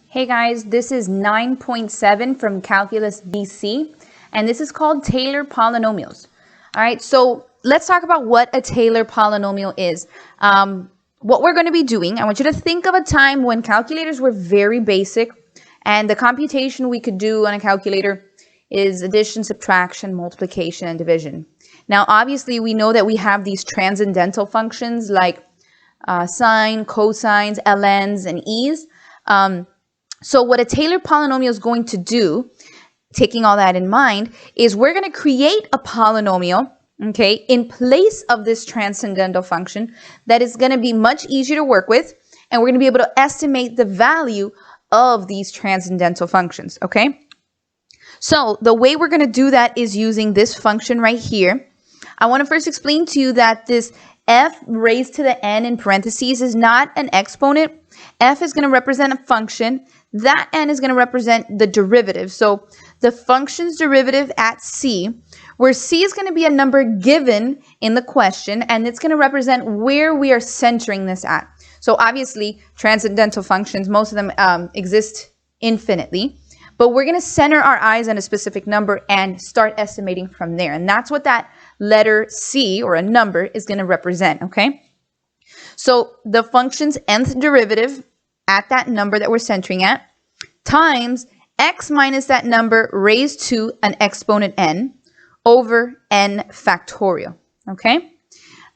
Hey guys, this is 9.7 from Calculus BC, and this is called Taylor Polynomials. All right, so let's talk about what a Taylor polynomial is. What we're going to be doing, I want you to think of a time when calculators were very basic, and the computation we could do on a calculator is addition, subtraction, multiplication, and division. Now, obviously, we know that we have these transcendental functions like sine, cosines, ln's, and e's. So what a Taylor polynomial is going to do, taking all that in mind, is we're going to create a polynomial, okay, in place of this transcendental function that is going to be much easier to work with, and we're going to be able to estimate the value of these transcendental functions, okay? So the way we're going to do that is using this function right here. I want to first explain to you that this f raised to the n in parentheses is not an exponent. F is going to represent a function. That n is going to represent the derivative. So the function's derivative at c, where c is going to be a number given in the question, and it's going to represent where we are centering this at. So obviously, transcendental functions, most of them exist infinitely. But we're going to center our eyes on a specific number and start estimating from there. And that's what that letter c, or a number, is going to represent, okay? So the function's nth derivative at that number that we're centering at times x minus that number raised to an exponent n over n factorial, okay?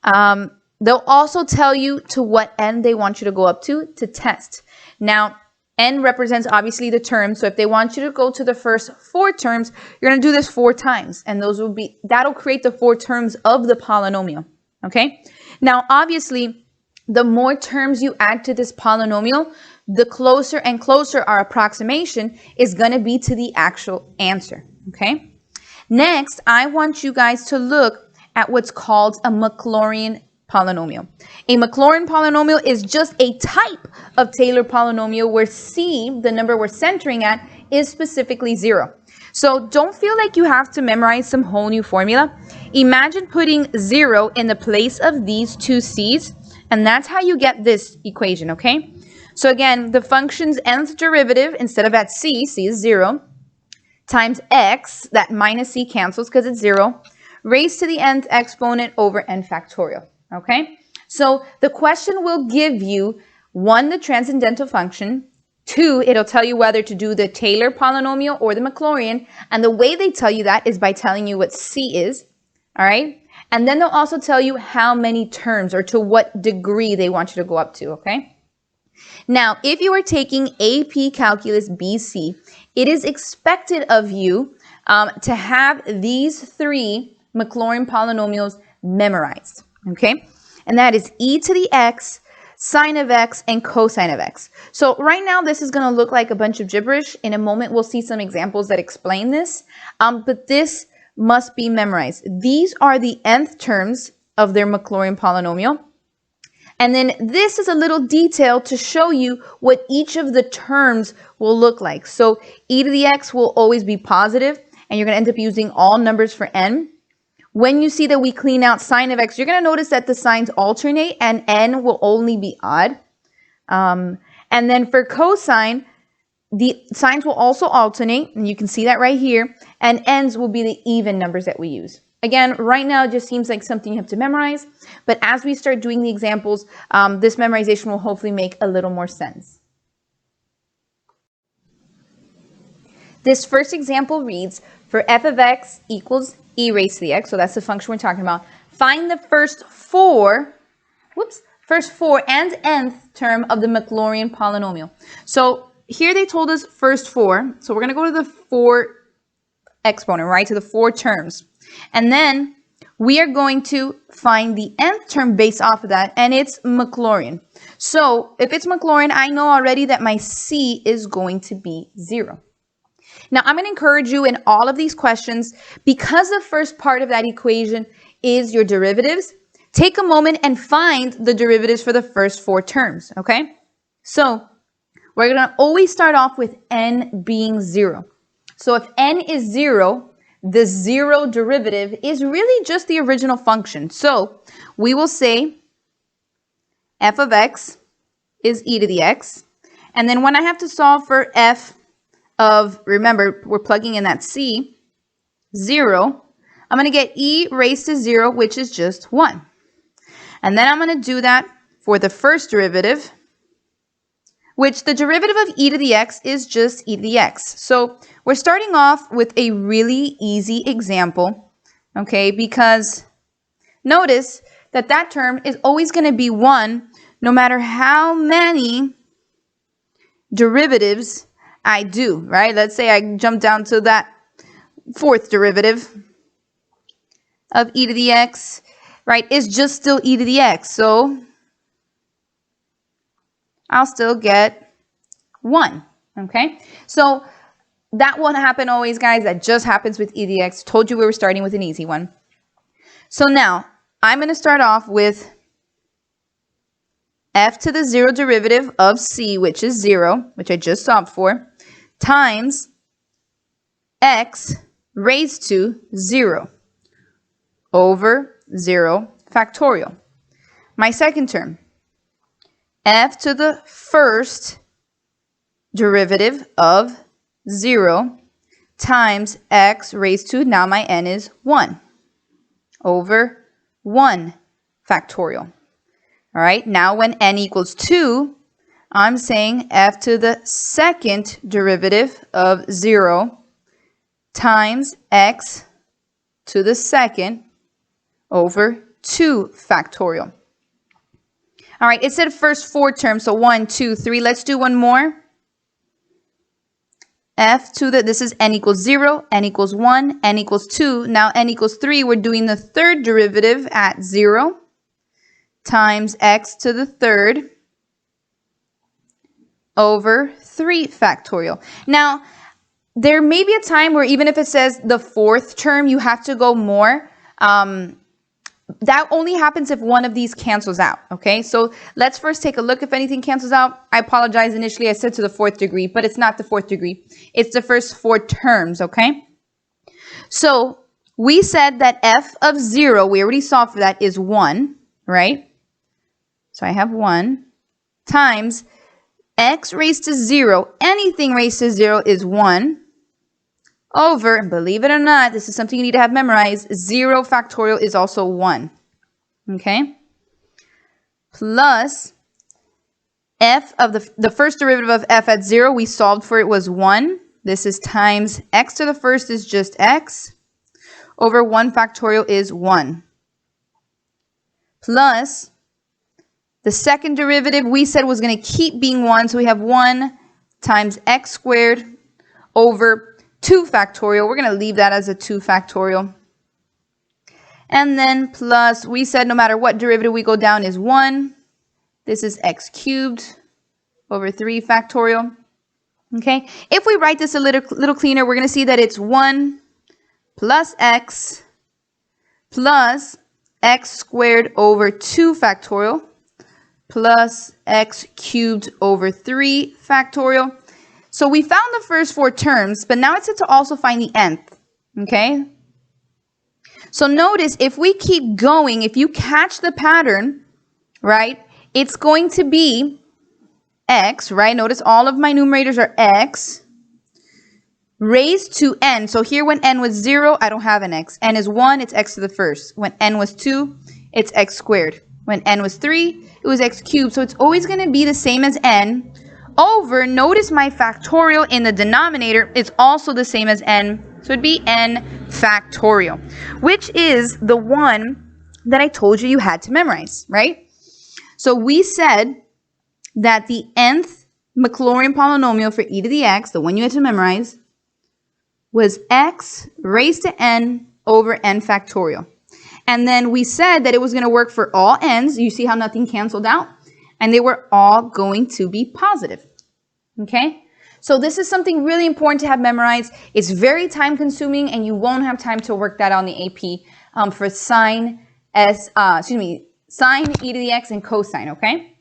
They'll also tell you to what n they want you to go up to test. Now, n represents obviously the term, so if they want you to go to the first 4 terms, you're going to do this 4 times, and that'll create the 4 terms of the polynomial, okay? Now, obviously, the more terms you add to this polynomial, the closer and closer our approximation is going to be to the actual answer, okay? Next, I want you guys to look at what's called a Maclaurin polynomial. A Maclaurin polynomial is just a type of Taylor polynomial where c, the number we're centering at, is specifically 0. So don't feel like you have to memorize some whole new formula. Imagine putting 0 in the place of these two c's, and that's how you get this equation, okay? So again, the function's nth derivative, instead of at c is 0, times x, that minus c cancels because it's 0, raised to the nth exponent over n factorial, okay? So the question will give you, 1, the transcendental function, 2, it'll tell you whether to do the Taylor polynomial or the Maclaurin, and the way they tell you that is by telling you what c is, all right? And then they'll also tell you how many terms or to what degree they want you to go up to, okay? Now, if you are taking AP Calculus BC, it is expected of you to have these 3 Maclaurin polynomials memorized, okay? And that is e to the x, sine of x, and cosine of x. So right now, this is going to look like a bunch of gibberish. In a moment, we'll see some examples that explain this, but this must be memorized. These are the nth terms of their Maclaurin polynomial. And then this is a little detail to show you what each of the terms will look like. So e to the x will always be positive, and you're going to end up using all numbers for n. When you see that we clean out sine of x, you're going to notice that the signs alternate, and n will only be odd. And then for cosine, the signs will also alternate, and you can see that right here, and n's will be the even numbers that we use. Again, right now it just seems like something you have to memorize, but as we start doing the examples, this memorization will hopefully make a little more sense. This first example reads, for f of x equals e raised to the x, so that's the function we're talking about, find the first 4 and nth term of the Maclaurin polynomial. So here they told us first 4, so we're going to go to the 4 exponent, right, to the 4 terms. And then we are going to find the nth term based off of that, and it's Maclaurin. So if it's Maclaurin, I know already that my c is going to be 0. Now, I'm going to encourage you in all of these questions, because the first part of that equation is your derivatives, take a moment and find the derivatives for the first 4 terms, okay? So we're going to always start off with n being 0. So if n is 0, the 0 derivative is really just the original function. So we will say f of x is e to the x, And then when I have to solve for f of, remember, we're plugging in that c, 0, I'm going to get e raised to 0, which is just 1. And then I'm going to do that for the first derivative, which the derivative of e to the x is just e to the x. So we're starting off with a really easy example, okay, because notice that that term is always going to be 1 no matter how many derivatives I do, right? Let's say I jump down to that fourth derivative of e to the x, right, is just still e to the x. So I'll still get 1, okay? So that won't happen always, guys. That just happens with e to the x. Told you we were starting with an easy one. So now I'm going to start off with f to the 0 derivative of c, which is 0, which I just solved for, times x raised to 0 over 0 factorial. My second term, f to the first derivative of 0 times x raised to, now my n is 1, over 1 factorial. All right, now when n equals 2, I'm saying f to the second derivative of 0 times x to the second over 2 factorial. All right, it said first 4 terms, so 1, 2, 3. Let's do one more. F to the, this is n equals 0, n equals 1, n equals 2. Now n equals 3, we're doing the third derivative at 0 times x to the third over 3 factorial. Now, there may be a time where even if it says the fourth term, you have to go more. That only happens if one of these cancels out, okay? So let's first take a look if anything cancels out. I apologize. Initially, I said to the 4th degree, but it's not the 4th degree. It's the first 4 terms, okay? So we said that f of 0, we already solved for that, is 1, right? So I have 1 times x raised to 0. Anything raised to 0 is 1 over, believe it or not, this is something you need to have memorized, 0 factorial is also 1, okay? Plus f of the first derivative of f at 0, we solved for it was 1. This is times x to the first is just x over 1 factorial is 1. Plus the second derivative we said was going to keep being 1, so we have 1 times x squared over 2 factorial. We're going to leave that as a 2 factorial. And then plus, we said no matter what derivative we go down is 1. This is x cubed over 3 factorial. Okay, if we write this a little cleaner, we're going to see that it's 1 plus x squared over 2 factorial plus x cubed over 3 factorial. So we found the first 4 terms, but now it's to also find the nth, okay? So notice if we keep going, if you catch the pattern, right, it's going to be x, right? Notice all of my numerators are x raised to n. So here when n was 0, I don't have an x. n is 1, it's x to the first. When n was 2, it's x squared. When n was 3, it was x cubed. So it's always going to be the same as n over, notice my factorial in the denominator is also the same as n. So it'd be n factorial, which is the one that I told you had to memorize, right? So we said that the nth Maclaurin polynomial for e to the x, the one you had to memorize, was x raised to n over n factorial. And then we said that it was going to work for all n's. You see how nothing canceled out? And they were all going to be positive. Okay? So this is something really important to have memorized. It's very time consuming and you won't have time to work that on the AP for sine e to the x and cosine, okay?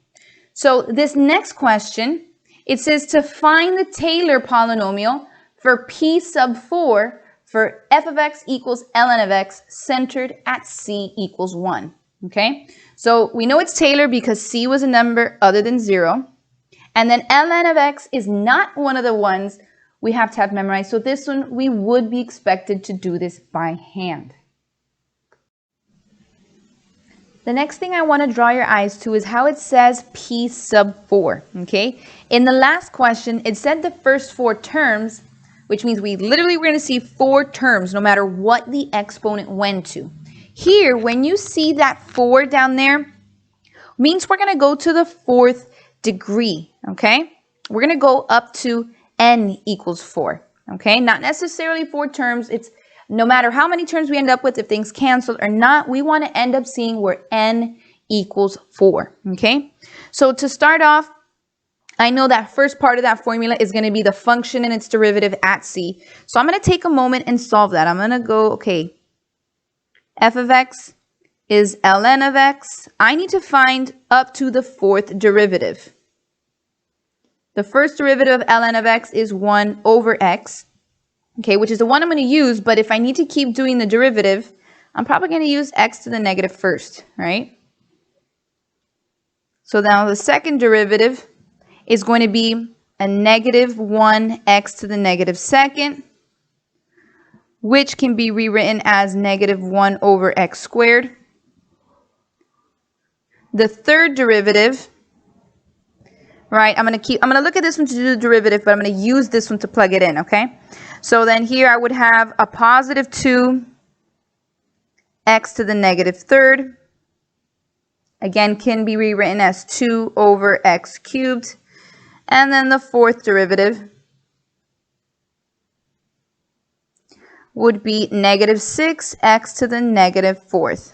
So this next question, it says to find the Taylor polynomial for p sub 4 for f of x equals ln of x centered at c equals 1, okay? So we know it's Taylor because c was a number other than 0. And then ln of x is not one of the ones we have to have memorized. So this one, we would be expected to do this by hand. The next thing I want to draw your eyes to is how it says p sub 4, okay? In the last question, it said the first 4 terms, which means we're going to see 4 terms no matter what the exponent went to. Here, when you see that 4 down there, means we're going to go to the 4th degree, okay? We're going to go up to n equals 4, okay? Not necessarily 4 terms. It's no matter how many terms we end up with, if things cancel or not, we want to end up seeing where n equals 4, okay? So to start off, I know that first part of that formula is going to be the function and its derivative at c. So I'm going to take a moment and solve that. I'm going to go, okay, f of x is ln of x. I need to find up to the 4th derivative. The first derivative of ln of x is 1 over x, okay, which is the one I'm going to use, but if I need to keep doing the derivative, I'm probably going to use x to the negative first, right? So now the second derivative is going to be a negative 1x to the negative second, which can be rewritten as negative 1 over x squared. The third derivative, right, I'm going to look at this one to do the derivative, but I'm going to use this one to plug it in, okay? So then here I would have a positive 2x to the negative third. Again, can be rewritten as 2 over x cubed. And then the 4th derivative would be negative 6x to the negative 4th.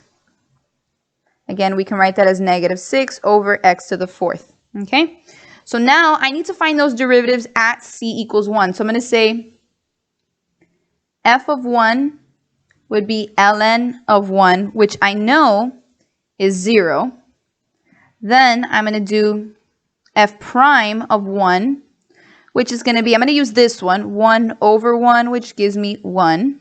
Again, we can write that as negative 6 over x to the 4th. Okay? So now I need to find those derivatives at c equals 1. So I'm going to say f of 1 would be ln of 1, which I know is 0. Then I'm going to do f prime of 1, which is going to be, I'm going to use this one, 1 over 1, which gives me 1.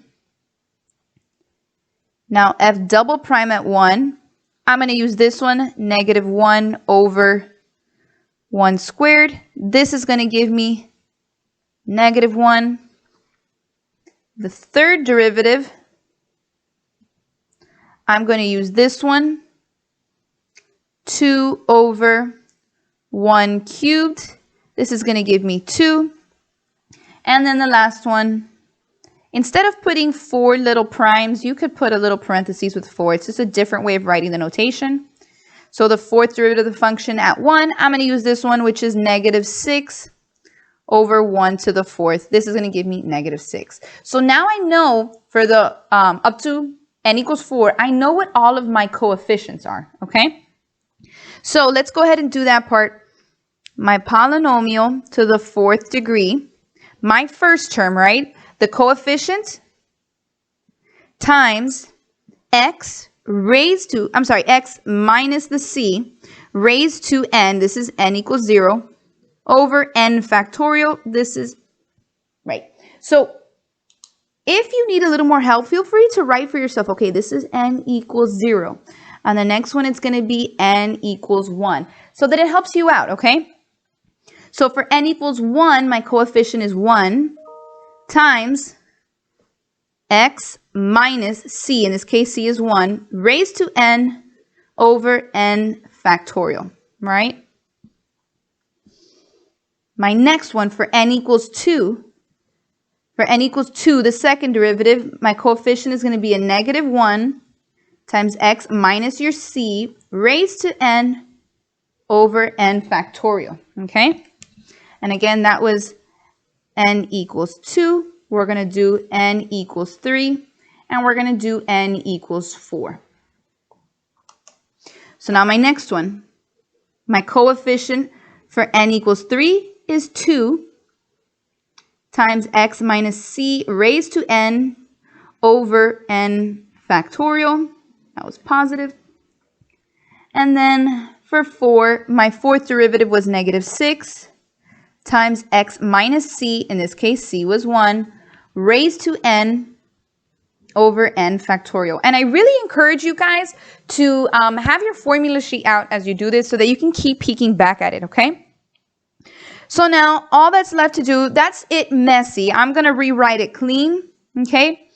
Now f double prime at 1, I'm going to use this one, negative 1 over 1 squared. This is going to give me negative 1. The third derivative, I'm going to use this one, 2 over 1 cubed. This is going to give me 2. And then the last one, instead of putting 4 little primes, you could put a little parentheses with 4. It's just a different way of writing the notation. So the 4th derivative of the function at 1, I'm going to use this one, which is negative 6 over 1 to the 4th. This is going to give me negative 6. So now I know for the up to n equals 4, I know what all of my coefficients are, okay? So let's go ahead and do that part. My polynomial to the 4th degree, my first term, right? The coefficient times x raised to, x minus the c raised to n, this is n equals 0, over n factorial, this is, right. So if you need a little more help, feel free to write for yourself, okay, this is n equals 0. On the next one, it's going to be n equals 1, so that it helps you out, okay? So for n equals 1, my coefficient is 1 times x minus c, in this case c is 1, raised to n over n factorial, right? My next one for n equals 2, the second derivative, my coefficient is going to be a negative 1 times x minus your c raised to n over n factorial, okay? And again, that was n equals 2. We're going to do n equals 3, and we're going to do n equals 4. So now my next one, my coefficient for n equals 3 is 2 times x minus c raised to n over n factorial. That was positive. And then for 4, my 4th derivative was negative 6 times x minus c, in this case c was 1, raised to n over n factorial. And I really encourage you guys to have your formula sheet out as you do this so that you can keep peeking back at it, okay? So now all that's left to do, that's it messy. I'm going to rewrite it clean, okay?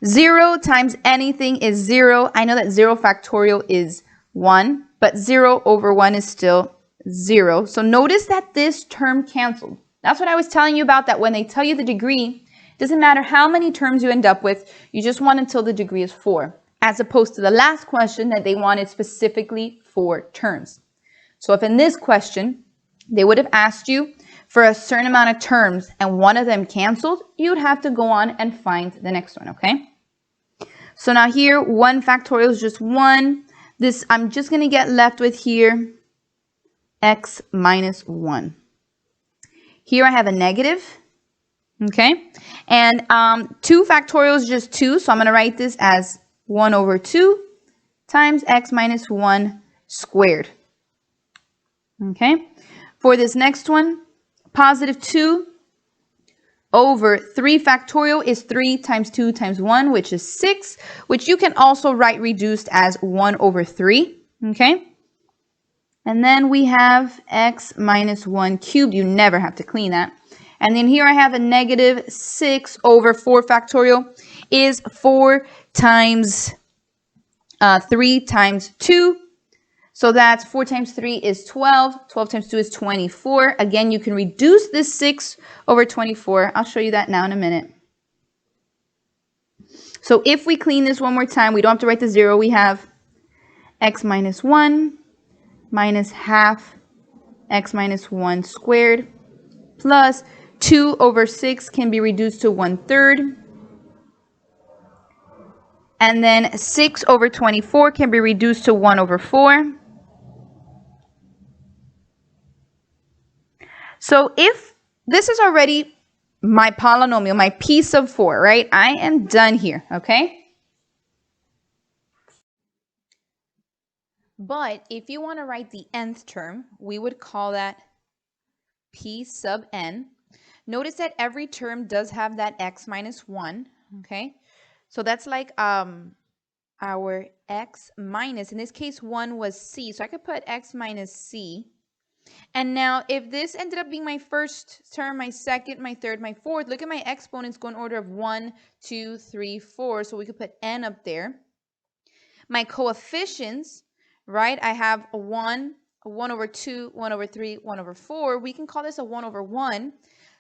0 times anything is 0. I know that 0 factorial is 1, but 0 over 1 is still 0. So notice that this term canceled. That's what I was telling you about, that when they tell you the degree, it doesn't matter how many terms you end up with, you just want until the degree is 4, as opposed to the last question that they wanted specifically 4 terms. So if in this question, they would have asked you for a certain amount of terms and one of them canceled, you'd have to go on and find the next one, okay? So now here, 1 factorial is just 1. This, I'm just going to get left with here, x minus 1. Here I have a negative, okay? And 2 factorial is just 2, so I'm going to write this as 1 over 2 times x minus 1 squared. Okay? For this next one, positive 2 over 3 factorial is 3 times 2 times 1, which is 6, which you can also write reduced as 1 over 3. Okay? And then we have x minus 1 cubed. You never have to clean that. And then here I have a negative 6 over 4 factorial is 4 times 3 times 2. So that's 4 times 3 is 12. 12 times 2 is 24. Again, you can reduce this 6 over 24. I'll show you that now in a minute. So if we clean this one more time, we don't have to write the 0. We have x minus 1 minus half x minus 1 squared plus 2 over 6 can be reduced to 1/3. And then 6 over 24 can be reduced to 1 over 4. So if this is already my polynomial, my p sub 4, right? I am done here, okay? But if you want to write the nth term, we would call that p sub n. Notice that every term does have that x minus 1, okay? So that's like our x minus, in this case 1 was c, so I could put x minus c. And now if this ended up being my first term, my second, my third, my fourth, look at my exponents go in order of 1, 2, 3, 4, so we could put n up there. My coefficients, right, I have a 1 over 2, 1 over 3, 1 over 4. We can call this a 1 over 1.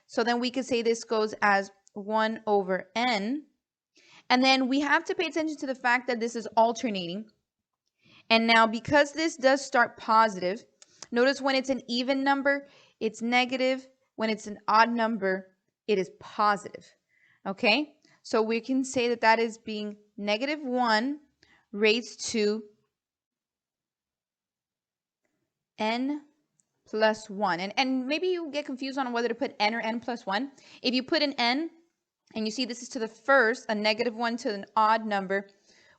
So then we could say this goes as 1 over n. And then we have to pay attention to the fact that this is alternating. And now because this does start positive, notice when it's an even number, it's negative. When it's an odd number, it is positive. Okay? So we can say that that is being negative 1 raised to n plus 1. And maybe you get confused on whether to put n or n plus 1. If you put an n, and you see this is to the first, a negative 1 to an odd number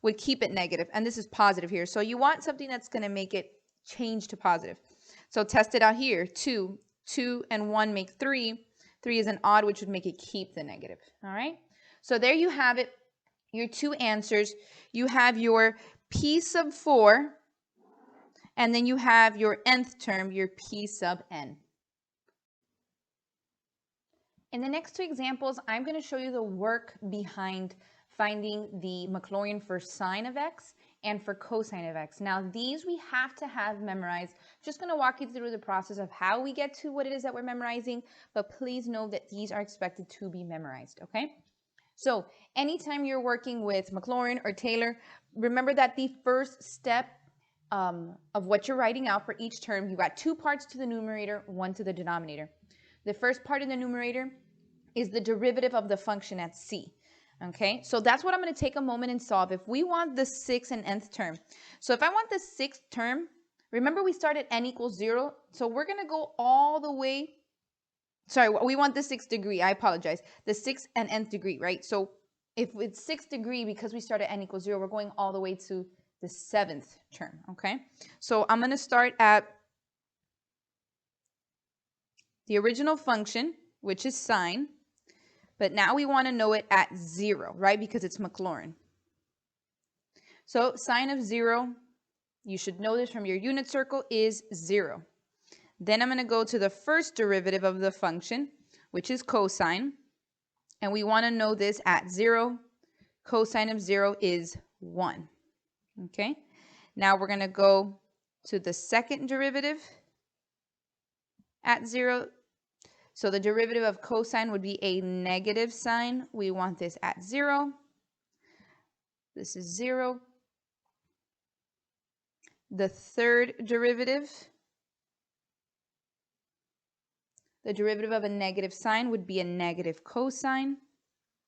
would keep it negative. And this is positive here. So you want something that's going to make it change to positive. So test it out here. 2 and 1 make 3. 3 is an odd, which would make it keep the negative. All right? So there you have it, your two answers. You have your p sub 4, and then you have your nth term, your p sub n. In the next two examples, I'm going to show you the work behind finding the Maclaurin for sine of x and for cosine of x. Now, these we have to have memorized. Just going to walk you through the process of how we get to what it is that we're memorizing, but please know that these are expected to be memorized, okay? So anytime you're working with Maclaurin or Taylor, remember that the first step of what you're writing out for each term, you got 2 parts to the numerator, 1 to the denominator. The first part in the numerator is the derivative of the function at c. Okay, so that's what I'm going to take a moment and solve. If we want the 6th and nth term, so if I want the 6th term, remember we started n equals 0, so we're going to go all the way, sorry, we want the 6th degree, I apologize, the 6th and nth degree, right? So if it's 6th degree, because we started n equals 0, we're going all the way to the 7th term, okay? So I'm going to start at the original function, which is sine, but now we want to know it at 0, right? Because it's Maclaurin. So sine of 0, you should know this from your unit circle, is 0. Then I'm going to go to the first derivative of the function, which is cosine. And we want to know this at 0. Cosine of 0 is 1. Okay? Now we're going to go to the second derivative at 0. So the derivative of cosine would be a negative sign. We want this at 0. This is 0. The third derivative, the derivative of a negative sign would be a negative cosine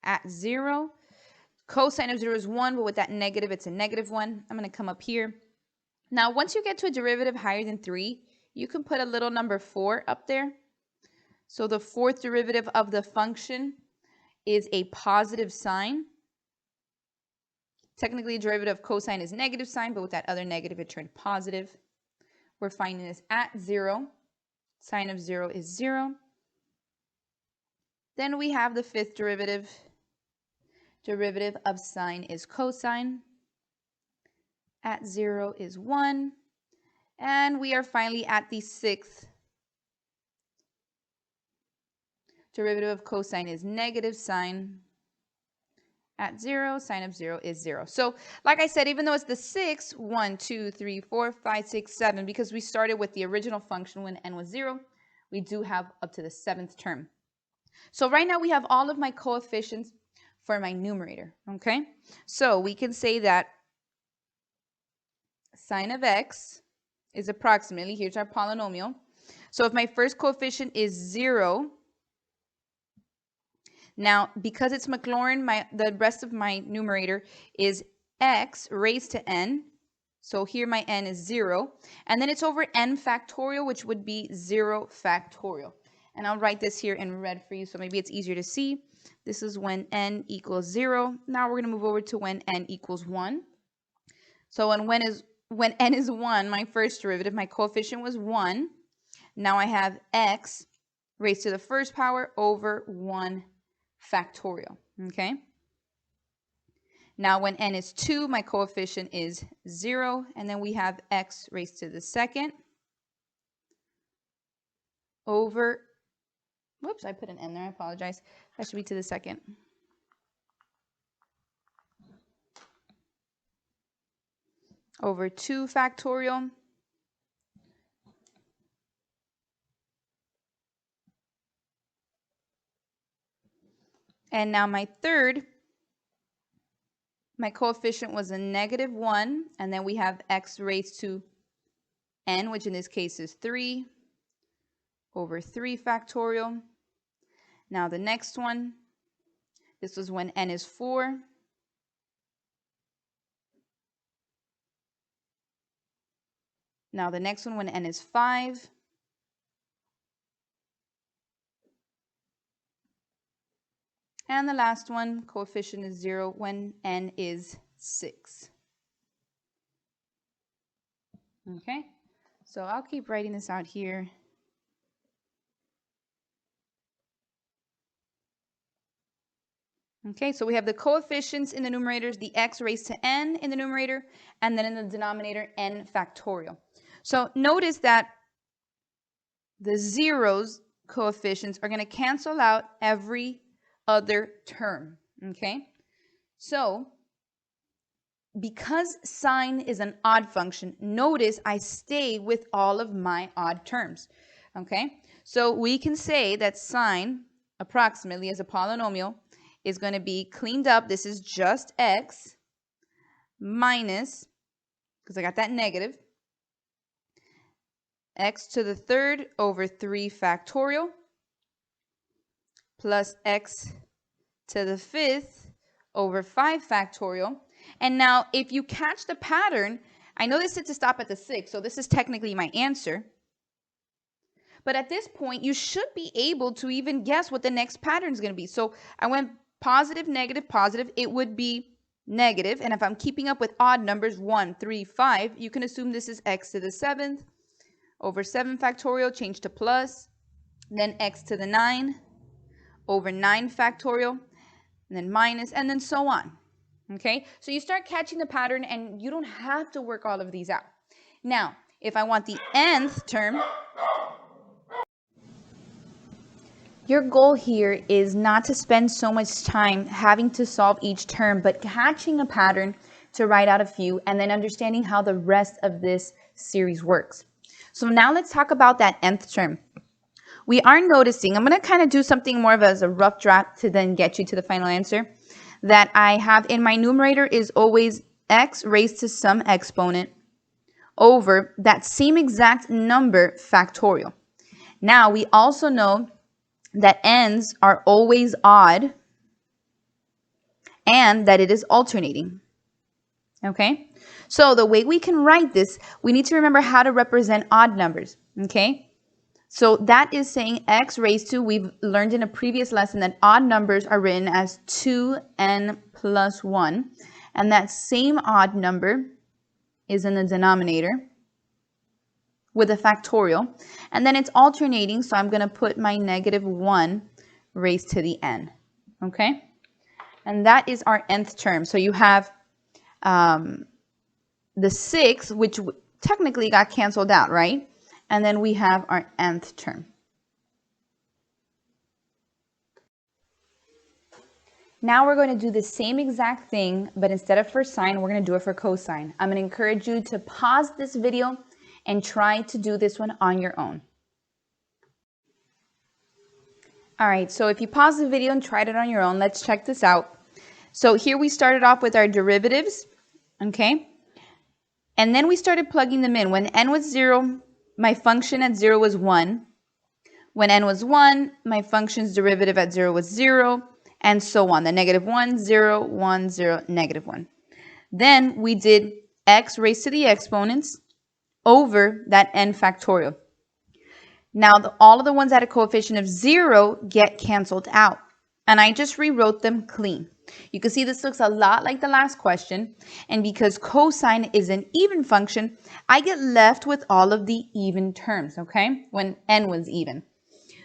at 0. Cosine of 0 is 1, but with that negative, it's a negative 1. I'm going to come up here. Now, once you get to a derivative higher than 3, you can put a little number 4 up there. So the fourth derivative of the function is a positive sign. Technically, a derivative of cosine is negative sign, but with that other negative, it turned positive. We're finding this at 0. Sine of 0 is 0. Then we have the fifth derivative. Derivative of sine is cosine. At 0 is 1. And we are finally at the sixth. Derivative of cosine is negative sine. At 0, sine of 0 is 0. So, like I said, even though it's the 6, 1, 2, 3, 4, 5, 6, 7, because we started with the original function when n was 0, we do have up to the 7th term. So right now we have all of my coefficients for my numerator, okay? So we can say that sine of x is approximately, here's our polynomial. So if my first coefficient is 0, now, because it's Maclaurin, the rest of my numerator is x raised to n. So here my n is 0. And then it's over n factorial, which would be 0 factorial. And I'll write this here in red for you, so maybe it's easier to see. This is when n equals 0. Now we're going to move over to when n equals 1. So when n is 1, my first derivative, my coefficient was 1. Now I have x raised to the first power over 1 factorial, okay? Now when n is 2, my coefficient is 0, and then we have x raised to the second over, whoops, I put an n there, I apologize. That should be to the second. Over 2 factorial. And now my third, my coefficient was a negative 1, and then we have x raised to n, which in this case is 3, over 3 factorial. Now the next one, this was when n is 4. Now the next one when n is 5. And the last one, coefficient is 0 when n is 6. Okay, so I'll keep writing this out here. Okay, so we have the coefficients in the numerators, the x raised to n in the numerator, and then in the denominator, n factorial. So notice that the zeros coefficients are going to cancel out every other term, okay? So, because sine is an odd function, notice I stay with all of my odd terms, okay? So we can say that sine, approximately as a polynomial, is going to be cleaned up. This is just x minus, because I got that negative, x to the third over 3 factorial plus x to the fifth over 5 factorial. And now if you catch the pattern, I know this said to stop at the 6, so this is technically my answer. But at this point, you should be able to even guess what the next pattern is going to be. So I went positive, negative, positive. It would be negative. And if I'm keeping up with odd numbers, 1, 3, 5, you can assume this is x to the 7th over 7 factorial, change to plus, then x to the 9 over 9 factorial, and then minus, and then so on. Okay, so you start catching the pattern and you don't have to work all of these out. Now, if I want the nth term, Your goal here is not to spend so much time having to solve each term, but catching a pattern to write out a few and then understanding how the rest of this series works. So now let's talk about that nth term. We are noticing, I'm going to kind of do something more of as a rough draft to then get you to the final answer, that I have in my numerator is always x raised to some exponent over that same exact number factorial. Now we also know that n's are always odd and that it is alternating. Okay? So the way we can write this, we need to remember how to represent odd numbers. Okay? So that is saying x raised to, we've learned in a previous lesson that odd numbers are written as 2n plus 1. And that same odd number is in the denominator with a factorial. And then it's alternating, so I'm going to put my negative 1 raised to the n. Okay? And that is our nth term. So you have the 6, which technically got canceled out, right? And then we have our nth term. Now we're going to do the same exact thing, but instead of for sine, we're going to do it for cosine. I'm going to encourage you to pause this video and try to do this one on your own. All right, so if you pause the video and tried it on your own, let's check this out. So here we started off with our derivatives, okay? And then we started plugging them in. When n was 0, my function at 0 was 1. When n was 1, my function's derivative at 0 was 0, and so on. The negative 1, 0, 1, 0, negative 1. Then we did x raised to the exponents over that n factorial. Now, all of the ones at a coefficient of 0 get canceled out. And I just rewrote them clean. You can see this looks a lot like the last question. And because cosine is an even function, I get left with all of the even terms, okay? When n was even.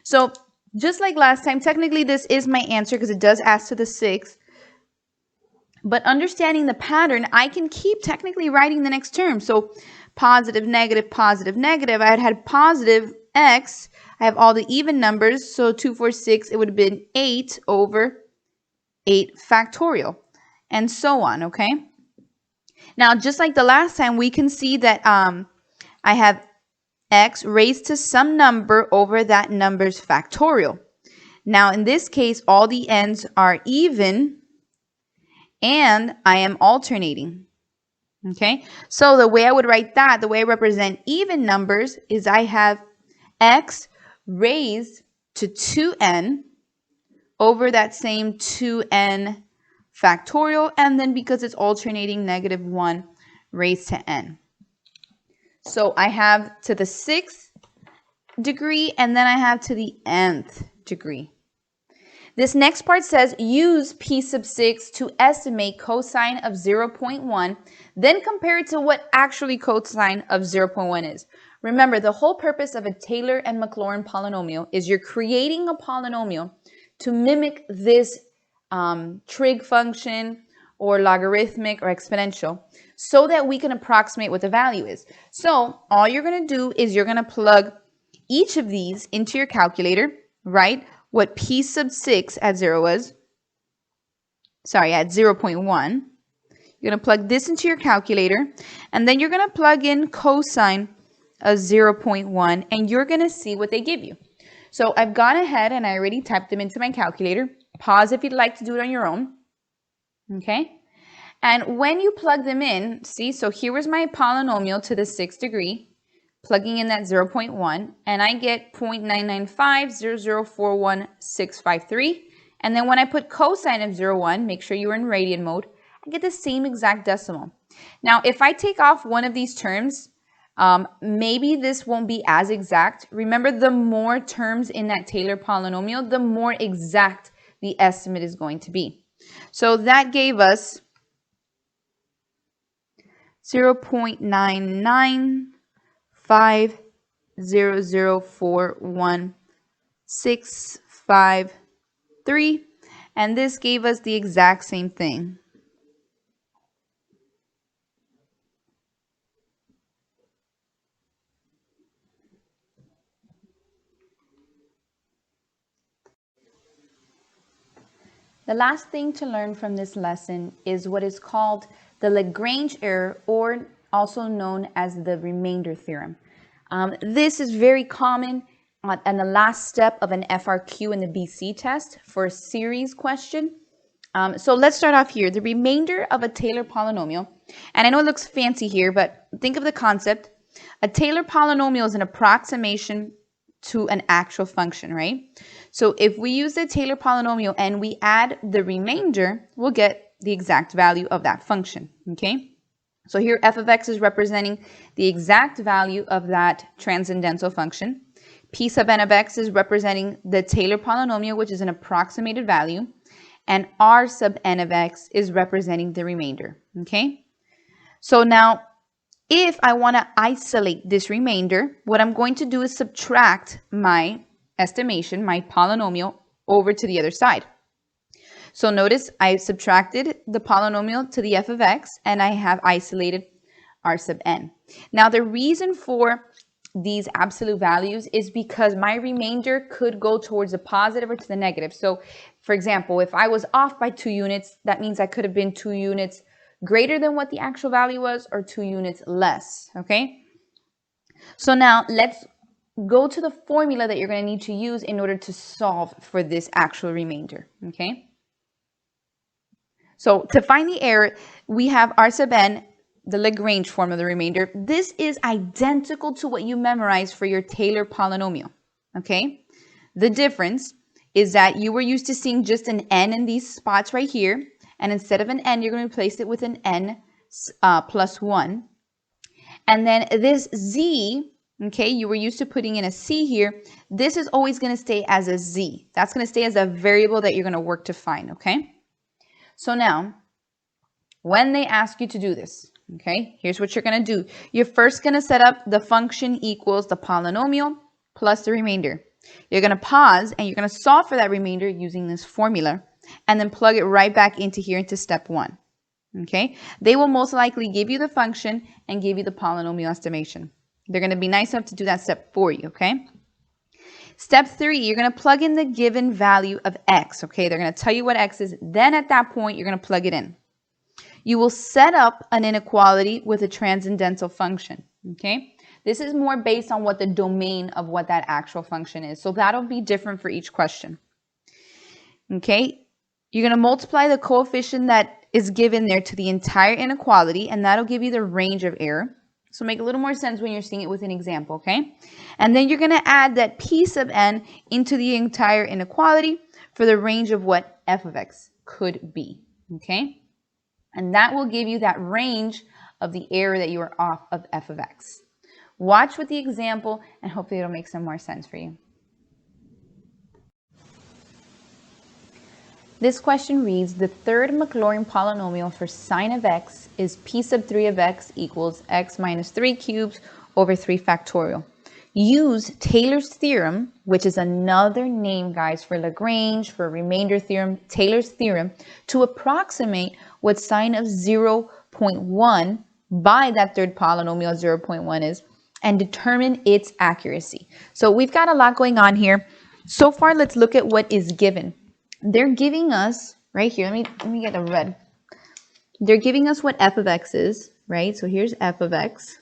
So just like last time, technically this is my answer because it does ask to the 6th. But understanding the pattern, I can keep technically writing the next term. So positive, negative, positive, negative. I had positive x. I have all the even numbers. So 2, 4, 6, it would have been 8 over 8 factorial. And so on, okay? Now, just like the last time, we can see that I have x raised to some number over that number's factorial. Now, in this case, all the n's are even, and I am alternating. Okay, so the way I would write that, the way I represent even numbers, is I have x raised to 2n over that same 2n factorial, and then because it's alternating, negative 1 raised to n. So I have to the 6th degree, and then I have to the nth degree. This next part says use p sub 6 to estimate cosine of 0.1, then compare it to what actually cosine of 0.1 is. Remember, the whole purpose of a Taylor and Maclaurin polynomial is you're creating a polynomial to mimic this trig function or logarithmic or exponential so that we can approximate what the value is. So all you're going to do is you're going to plug each of these into your calculator, right? What p sub 6 at 0 was, at 0.1. You're going to plug this into your calculator, and then you're going to plug in cosine of 0.1, and you're going to see what they give you. So I've gone ahead and I already typed them into my calculator. Pause if you'd like to do it on your own. Okay? And when you plug them in, see, so here was my polynomial to the 6th degree, plugging in that 0.1, and I get 0.9950041,653. And then when I put cosine of 0.1, make sure you're in radian mode, I get the same exact decimal. Now, if I take off one of these terms, maybe this won't be as exact. Remember, the more terms in that Taylor polynomial, the more exact the estimate is going to be. So that gave us 0.9950041,653, and this gave us the exact same thing. The last thing to learn from this lesson is what is called the Lagrange error, or also known as the remainder theorem. This is very common and the last step of an FRQ in the BC test for a series question. So let's start off here. The remainder of a Taylor polynomial, and I know it looks fancy here, but think of the concept. A Taylor polynomial is an approximation to an actual function, right? So if we use the Taylor polynomial and we add the remainder, we'll get the exact value of that function, okay? So here f of x is representing the exact value of that transcendental function. P sub n of x is representing the Taylor polynomial, which is an approximated value. And r sub n of x is representing the remainder, okay? So now, if I want to isolate this remainder, what I'm going to do is subtract my estimation, my polynomial, over to the other side. So notice I subtracted the polynomial to the f of x, and I have isolated r sub n. Now, the reason for these absolute values is because my remainder could go towards the positive or to the negative. So, for example, if I was off by 2 units, that means I could have been 2 units greater than what the actual value was or 2 units less, okay? So now let's go to the formula that you're going to need to use in order to solve for this actual remainder, okay? So to find the error, we have r sub n, the Lagrange form of the remainder. This is identical to what you memorized for your Taylor polynomial, okay? The difference is that you were used to seeing just an n in these spots right here, and instead of an n, you're going to replace it with an n plus 1. And then this z, okay, you were used to putting in a c here. This is always going to stay as a z. That's going to stay as a variable that you're going to work to find, okay? So now, when they ask you to do this, okay, here's what you're going to do. You're first going to set up the function equals the polynomial plus the remainder. You're going to pause, and you're going to solve for that remainder using this formula, and then plug it right back into here into step 1, okay? They will most likely give you the function and give you the polynomial estimation. They're going to be nice enough to do that step for you, okay? Step 3, you're going to plug in the given value of x, okay? They're going to tell you what x is. Then at that point, you're going to plug it in. You will set up an inequality with a transcendental function, okay? This is more based on what the domain of what that actual function is. So that'll be different for each question, okay? You're going to multiply the coefficient that is given there to the entire inequality, and that'll give you the range of error. So make a little more sense when you're seeing it with an example, okay? And then you're going to add that p sub n into the entire inequality for the range of what f of x could be, okay? And that will give you that range of the error that you are off of f of x. Watch with the example, and hopefully it'll make some more sense for you. This question reads, the third Maclaurin polynomial for sine of x is p sub 3 of x equals x minus 3 cubes over 3 factorial. Use Taylor's theorem, which is another name, guys, for Lagrange, for remainder theorem, Taylor's theorem, to approximate what sine of 0.1 by that third polynomial 0.1 is, and determine its accuracy. So we've got a lot going on here. So far, let's look at what is given. They're giving us, right here, let me get the red. They're giving us what f of x is, right? So here's f of x.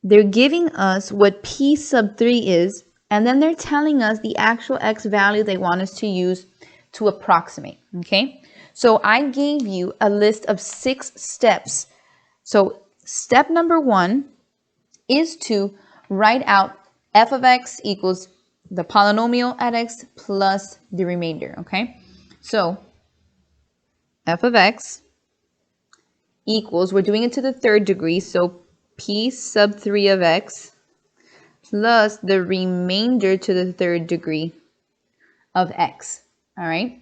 They're giving us what p sub 3 is, and then they're telling us the actual x value they want us to use to approximate, okay? So I gave you a list of 6 steps. So step number 1 is to write out f of x equals the polynomial at x plus the remainder, okay? So f of x equals, we're doing it to the 3rd degree, so p sub 3 of x plus the remainder to the 3rd degree of x, all right?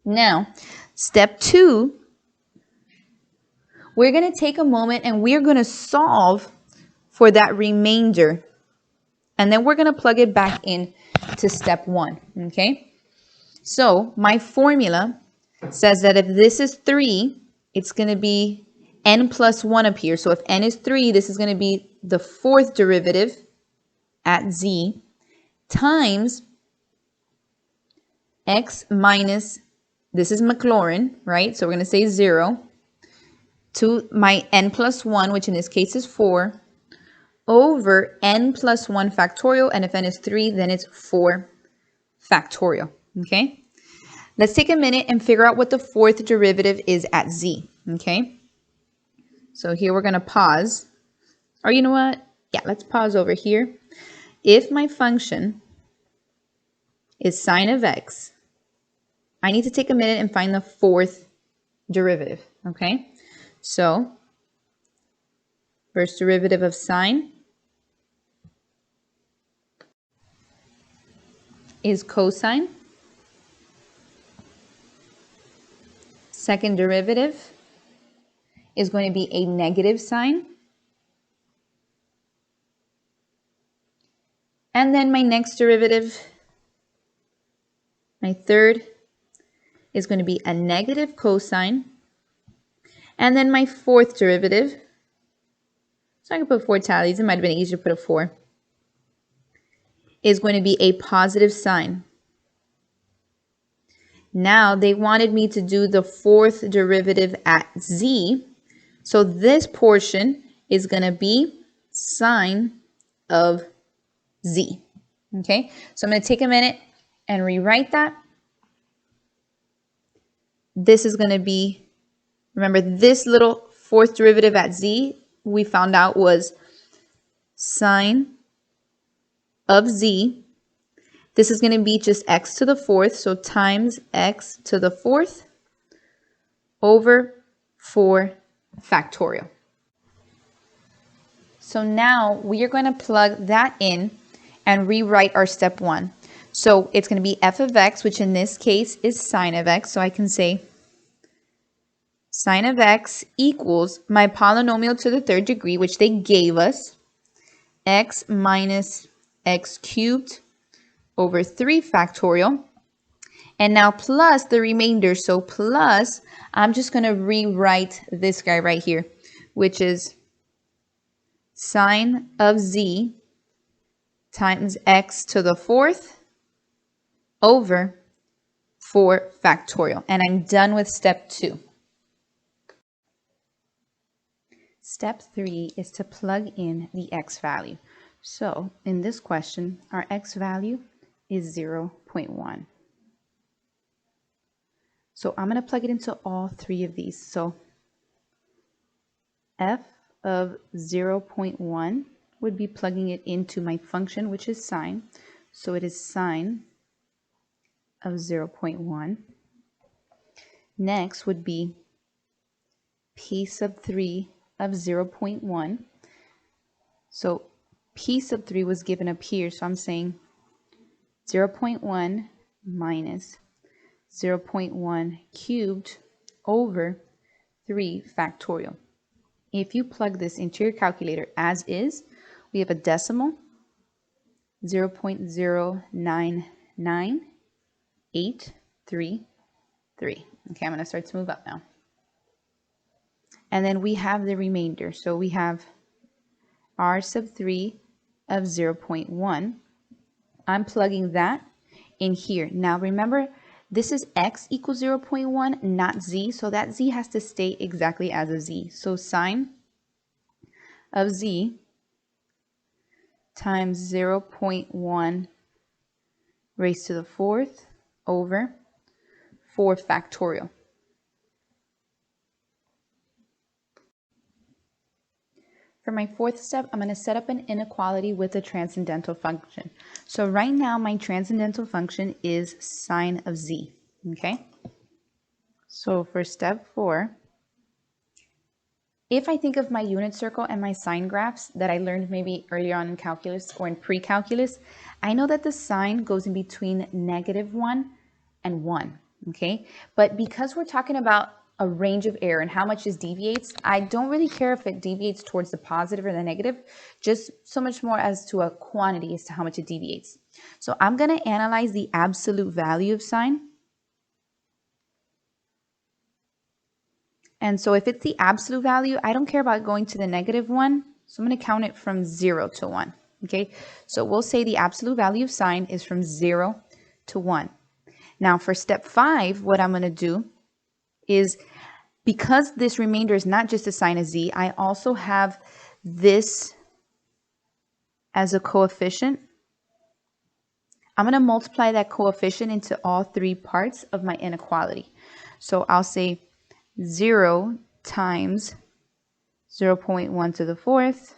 Now, step 2, we're going to take a moment and we're going to solve for that remainder. And then we're going to plug it back in to step 1, okay? So my formula says that if this is 3, it's going to be n plus 1 up here. So if n is 3, this is going to be the 4th derivative at z times x minus, this is Maclaurin, right? So we're going to say 0 to my n plus 1, which in this case is 4, over n plus 1 factorial. And if n is 3, then it's 4 factorial. Okay? Let's take a minute and figure out what the fourth derivative is at z. Okay? So here we're going to pause. Or you know what? Yeah, let's pause over here. If my function is sine of x, I need to take a minute and find the fourth derivative. Okay? So first derivative of sine is cosine. Second derivative is going to be a negative sign. And then my next derivative, my third, is going to be a negative cosine. And then my fourth derivative, so I can put 4 tallies, it might have been easier to put a 4, is going to be a positive sign. Now they wanted me to do the fourth derivative at z. So this portion is going to be sine of z. Okay, so I'm going to take a minute and rewrite that. This is going to be, remember this little fourth derivative at z we found out was sine of z. This is going to be just x to the fourth, so times x to the fourth over 4 factorial. So now we are going to plug that in and rewrite our step 1. So it's going to be f of x, which in this case is sine of x. So I can say sine of x equals my polynomial to the third degree, which they gave us, x minus x cubed over 3 factorial. And now plus the remainder. So plus, I'm just going to rewrite this guy right here, which is sine of z times x to the fourth over 4 factorial. And I'm done with step 2. Step 3 is to plug in the x value. So in this question, our x value is 0.1. So I'm going to plug it into all 3 of these. So f of 0.1 would be plugging it into my function, which is sine. So it is sine of 0.1. Next would be p sub 3 of 0.1. So p sub 3 was given up here. So I'm saying 0.1 minus 0.1 cubed over 3 factorial. If you plug this into your calculator as is, we have a decimal 0.099833. Okay, I'm going to start to move up now. And then we have the remainder. So we have r sub 3 of 0.1. I'm plugging that in here. Now remember, this is x equals 0.1, not z. So that z has to stay exactly as a z. So sine of z times 0.1 raised to the fourth over 4 factorial. For my fourth step, I'm going to set up an inequality with a transcendental function. So right now, my transcendental function is sine of z, okay? So for step 4, if I think of my unit circle and my sine graphs that I learned maybe earlier on in calculus or in pre-calculus, I know that the sine goes in between -1 and 1, okay? But because we're talking about a range of error and how much it deviates, I don't really care if it deviates towards the positive or the negative, just so much more as to a quantity as to how much it deviates. So I'm going to analyze the absolute value of sine. And so if it's the absolute value, I don't care about going to the -1. So I'm going to count it from 0 to 1. Okay, so we'll say the absolute value of sine is from 0 to 1. Now for step 5, what I'm going to do is, because this remainder is not just a sine of z, I also have this as a coefficient. I'm going to multiply that coefficient into all 3 parts of my inequality. So I'll say 0 times 0.1 to the 4th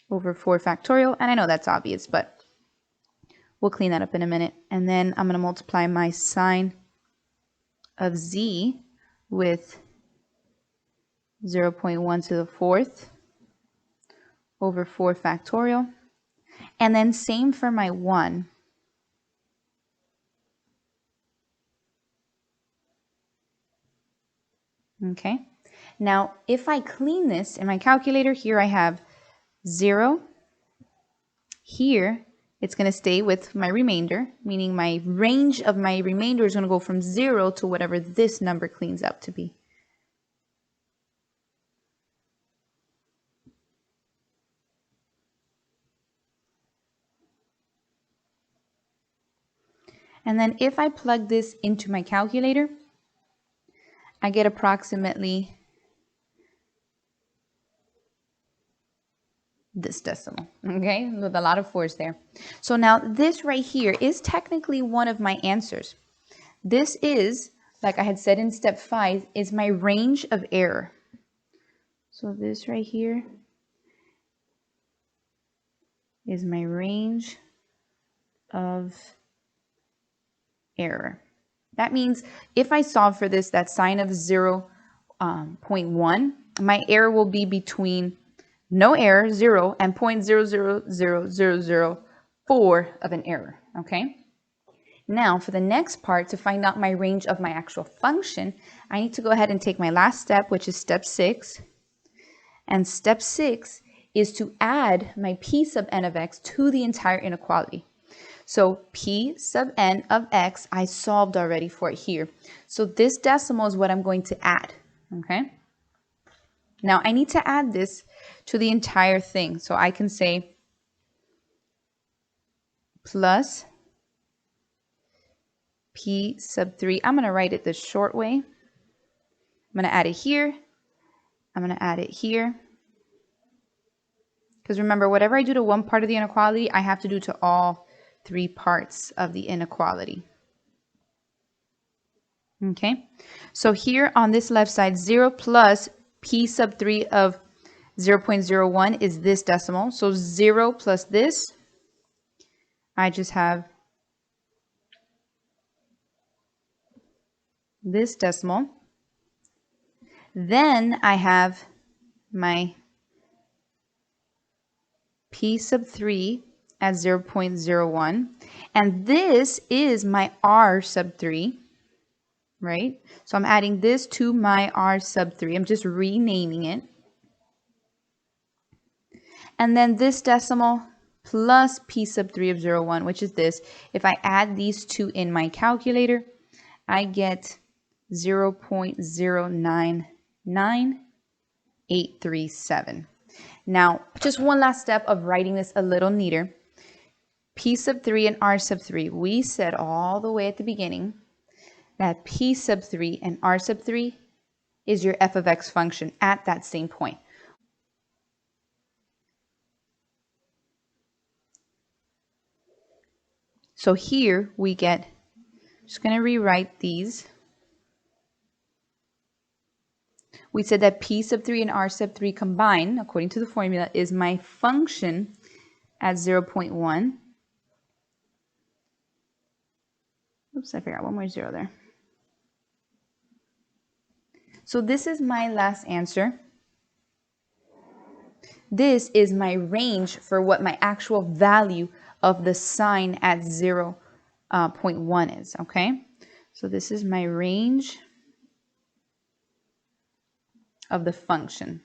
over 4 factorial. And I know that's obvious, but we'll clean that up in a minute. And then I'm going to multiply my sine of z with 0.1 to the 4th over 4 factorial. And then same for my 1. Okay. Now, if I clean this in my calculator, here I have 0. Here, it's going to stay with my remainder, meaning my range of my remainder is going to go from 0 to whatever this number cleans up to be. And then if I plug this into my calculator, I get approximately this decimal, okay, with a lot of 4s there. So now this right here is technically one of my answers. This is, like I had said in step 5, is my range of error. So this right here is my range of error. That means if I solve for this, that sine of 0.1, my error will be between no error, 0, and 0.000004 of an error, okay? Now, for the next part, to find out my range of my actual function, I need to go ahead and take my last step, which is step 6. And step 6 is to add my p sub n of x to the entire inequality. So p sub n of x, I solved already for it here. So this decimal is what I'm going to add, okay? Now, I need to add this to the entire thing. So I can say plus p sub 3. I'm going to write it the short way. I'm going to add it here. I'm going to add it here. Because remember, whatever I do to one part of the inequality, I have to do to all 3 parts of the inequality. Okay, so here on this left side, 0 plus p sub 3 of 0.01 is this decimal. So 0 plus this, I just have this decimal. Then I have my p sub 3 at 0.01. And this is my r sub 3, right? So I'm adding this to my r sub 3. I'm just renaming it. And then this decimal plus p sub 3 of 0.1, which is this. If I add these two in my calculator, I get 0.099837. Now, just one last step of writing this a little neater. P sub 3 and r sub 3, we said all the way at the beginning that p sub 3 and r sub 3 is your f of x function at that same point. So here we get, just going to rewrite these. We said that p sub 3 and r sub 3 combined, according to the formula, is my function at 0.1. Oops, I forgot one more 0 there. So this is my last answer. This is my range for what my actual value of the sine at 0.1 is, okay? So this is my range of the function,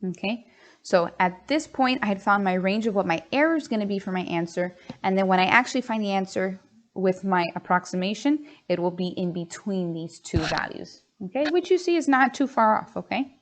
okay? So at this point, I had found my range of what my error is going to be for my answer. And then when I actually find the answer with my approximation, it will be in between these two values, okay? Which you see is not too far off, okay?